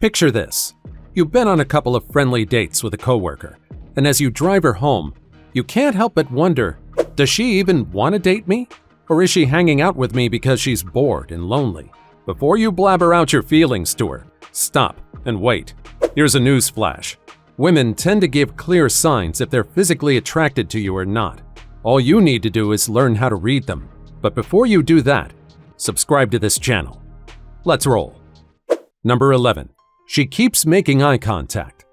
Picture this. You've been on a couple of friendly dates with a coworker, and as you drive her home, you can't help but wonder, does she even want to date me? Or is she hanging out with me because she's bored and lonely? Before you blabber out your feelings to her, stop and wait. Here's a news flash. Women tend to give clear signs if they're physically attracted to you or not. All you need to do is learn how to read them. But before you do that, subscribe to this channel. Let's roll. Number 11. She keeps making eye contact.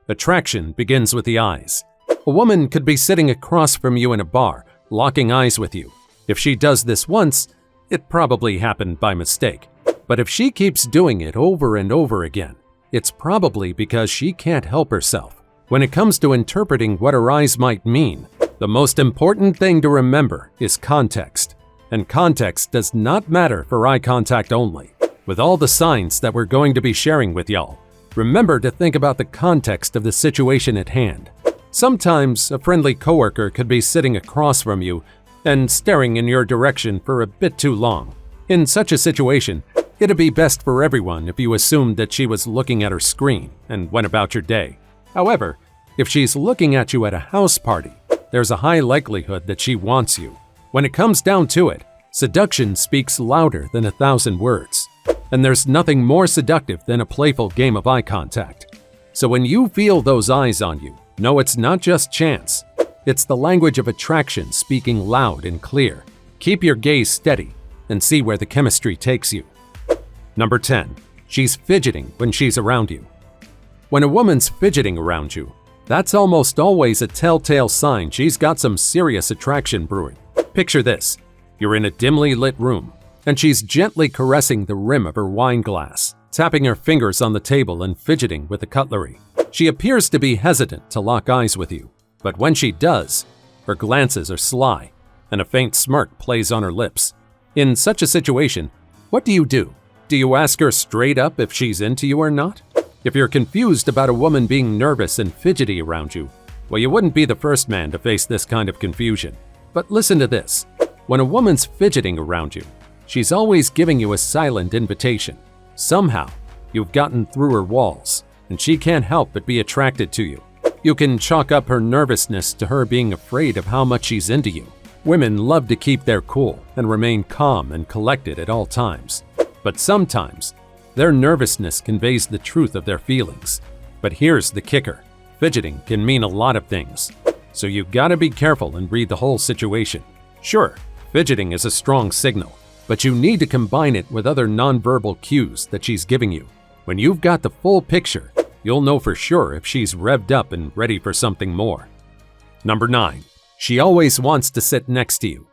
Attraction begins with the eyes. A woman could be sitting across from you in a bar, locking eyes with you. If she does this once, it probably happened by mistake. But if she keeps doing it over and over again, it's probably because she can't help herself. When it comes to interpreting what her eyes might mean, the most important thing to remember is context. And context does not matter for eye contact only. With all the signs that we're going to be sharing with y'all, remember to think about the context of the situation at hand. Sometimes a friendly coworker could be sitting across from you and staring in your direction for a bit too long. In such a situation, it'd be best for everyone if you assumed that she was looking at her screen and went about your day. However, if she's looking at you at a house party, there's a high likelihood that she wants you. When it comes down to it, seduction speaks louder than 1,000 words. And there's nothing more seductive than a playful game of eye contact. So when you feel those eyes on you, know it's not just chance. It's the language of attraction speaking loud and clear. Keep your gaze steady and see where the chemistry takes you. Number 10. She's fidgeting when she's around you. When a woman's fidgeting around you, that's almost always a telltale sign she's got some serious attraction brewing. Picture this. You're in a dimly lit room, and she's gently caressing the rim of her wine glass, tapping her fingers on the table and fidgeting with the cutlery. She appears to be hesitant to lock eyes with you, but when she does, her glances are sly, and a faint smirk plays on her lips. In such a situation, what do? Do you ask her straight up if she's into you or not? If you're confused about a woman being nervous and fidgety around you, well, you wouldn't be the first man to face this kind of confusion. But listen to this. When a woman's fidgeting around you, she's always giving you a silent invitation. Somehow, you've gotten through her walls, and she can't help but be attracted to you. You can chalk up her nervousness to her being afraid of how much she's into you. Women love to keep their cool and remain calm and collected at all times. But sometimes, their nervousness conveys the truth of their feelings. But here's the kicker. Fidgeting can mean a lot of things. So you've got to be careful and read the whole situation. Sure, fidgeting is a strong signal, but you need to combine it with other nonverbal cues that she's giving you. When you've got the full picture, you'll know for sure if she's revved up and ready for something more. Number 9. She always wants to sit next to you.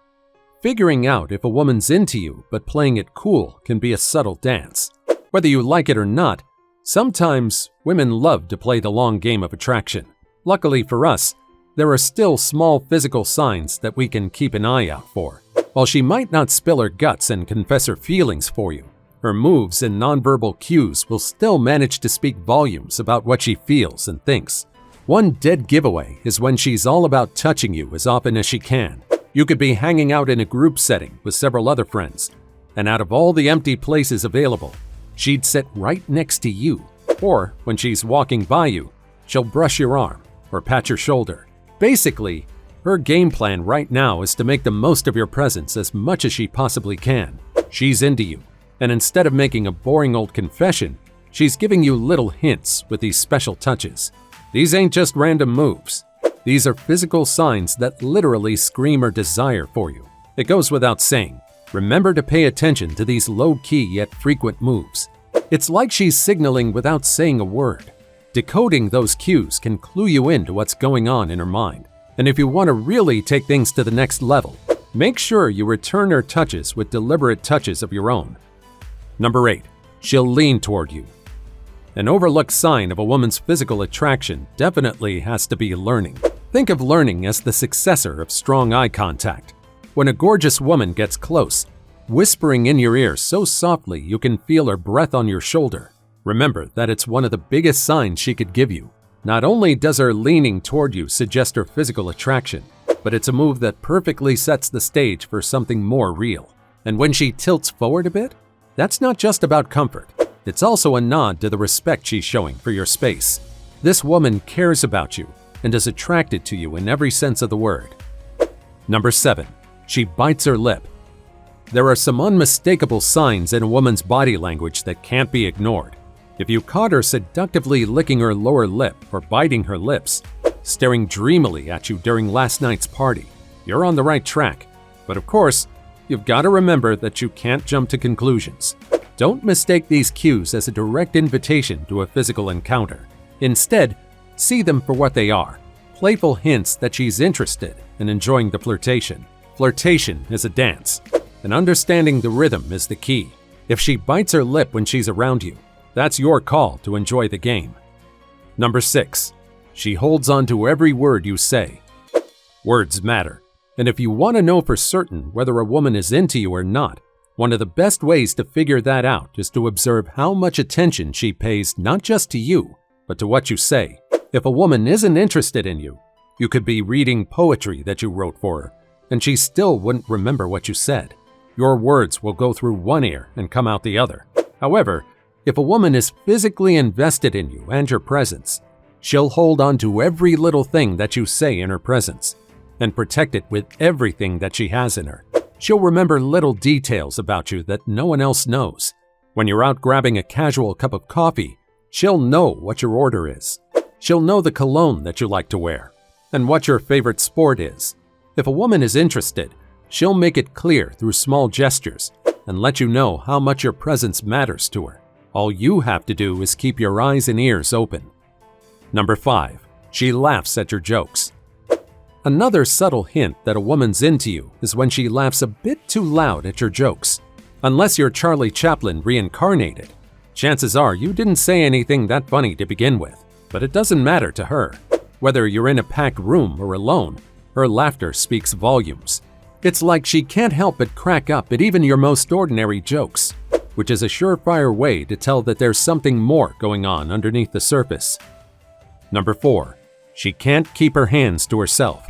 Figuring out if a woman's into you but playing it cool can be a subtle dance. Whether you like it or not, sometimes women love to play the long game of attraction. Luckily for us, there are still small physical signs that we can keep an eye out for. While she might not spill her guts and confess her feelings for you, her moves and nonverbal cues will still manage to speak volumes about what she feels and thinks. One dead giveaway is when she's all about touching you as often as she can. You could be hanging out in a group setting with several other friends, and out of all the empty places available, she'd sit right next to you. Or when she's walking by you, she'll brush your arm or pat your shoulder. Basically, her game plan right now is to make the most of your presence as much as she possibly can. She's into you, and instead of making a boring old confession, she's giving you little hints with these special touches. These ain't just random moves. These are physical signs that literally scream her desire for you. It goes without saying, remember to pay attention to these low-key yet frequent moves. It's like she's signaling without saying a word. Decoding those cues can clue you into what's going on in her mind. And if you want to really take things to the next level, make sure you return her touches with deliberate touches of your own. Number 8. She'll lean toward you. An overlooked sign of a woman's physical attraction definitely has to be learning. Think of learning as the successor of strong eye contact. When a gorgeous woman gets close, whispering in your ear so softly you can feel her breath on your shoulder, remember that it's one of the biggest signs she could give you. Not only does her leaning toward you suggest her physical attraction, but it's a move that perfectly sets the stage for something more real. And when she tilts forward a bit, that's not just about comfort. It's also a nod to the respect she's showing for your space. This woman cares about you and is attracted to you in every sense of the word. Number 7. She bites her lip. There are some unmistakable signs in a woman's body language that can't be ignored. If you caught her seductively licking her lower lip or biting her lips, staring dreamily at you during last night's party, you're on the right track. But of course, you've got to remember that you can't jump to conclusions. Don't mistake these cues as a direct invitation to a physical encounter. Instead, see them for what they are, playful hints that she's interested and enjoying the flirtation. Flirtation is a dance, and understanding the rhythm is the key. If she bites her lip when she's around you, that's your call to enjoy the game. Number 6. She holds on to every word you say. Words matter, and if you want to know for certain whether a woman is into you or not, one of the best ways to figure that out is to observe how much attention she pays not just to you, but to what you say. If a woman isn't interested in you, you could be reading poetry that you wrote for her, and she still wouldn't remember what you said. Your words will go through one ear and come out the other. However, if a woman is physically invested in you and your presence, she'll hold on to every little thing that you say in her presence and protect it with everything that she has in her. She'll remember little details about you that no one else knows. When you're out grabbing a casual cup of coffee, she'll know what your order is. She'll know the cologne that you like to wear and what your favorite sport is. If a woman is interested, she'll make it clear through small gestures and let you know how much your presence matters to her. All you have to do is keep your eyes and ears open. Number 5. She laughs at your jokes. Another subtle hint that a woman's into you is when she laughs a bit too loud at your jokes. Unless you're Charlie Chaplin reincarnated, chances are you didn't say anything that funny to begin with, but it doesn't matter to her. Whether you're in a packed room or alone, her laughter speaks volumes. It's like she can't help but crack up at even your most ordinary jokes, which is a surefire way to tell that there's something more going on underneath the surface. Number 4. She can't keep her hands to herself.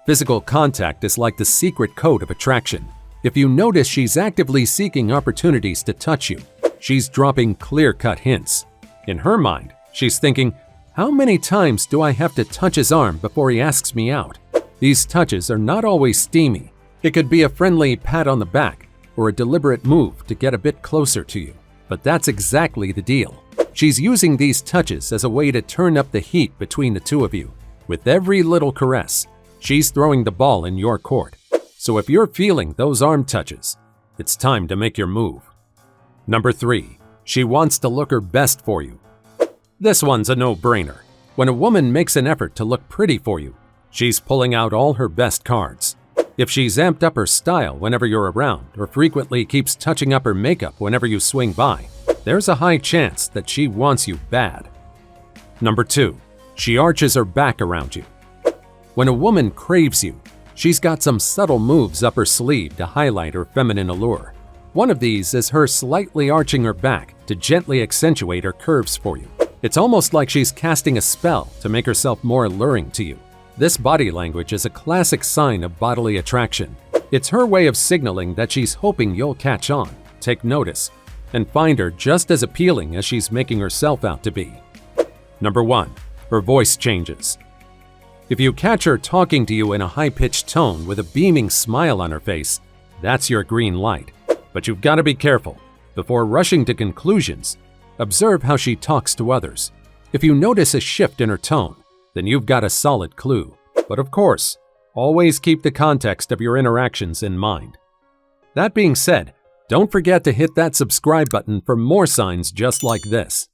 Physical contact is like the secret code of attraction. If you notice she's actively seeking opportunities to touch you, she's dropping clear-cut hints. In her mind, she's thinking, how many times do I have to touch his arm before he asks me out? These touches are not always steamy. It could be a friendly pat on the back or a deliberate move to get a bit closer to you. But that's exactly the deal. She's using these touches as a way to turn up the heat between the two of you. With every little caress, she's throwing the ball in your court. So if you're feeling those arm touches, it's time to make your move. Number 3. She wants to look her best for you. This one's a no-brainer. When a woman makes an effort to look pretty for you, she's pulling out all her best cards. If she's amped up her style whenever you're around or frequently keeps touching up her makeup whenever you swing by, there's a high chance that she wants you bad. Number 2. She arches her back around you. When a woman craves you, she's got some subtle moves up her sleeve to highlight her feminine allure. One of these is her slightly arching her back to gently accentuate her curves for you. It's almost like she's casting a spell to make herself more alluring to you. This body language is a classic sign of bodily attraction. It's her way of signaling that she's hoping you'll catch on, take notice, and find her just as appealing as she's making herself out to be. Number 1. Her voice changes. If you catch her talking to you in a high-pitched tone with a beaming smile on her face, that's your green light. But you've got to be careful. Before rushing to conclusions, observe how she talks to others. If you notice a shift in her tone, then you've got a solid clue. But of course, always keep the context of your interactions in mind. That being said, don't forget to hit that subscribe button for more signs just like this.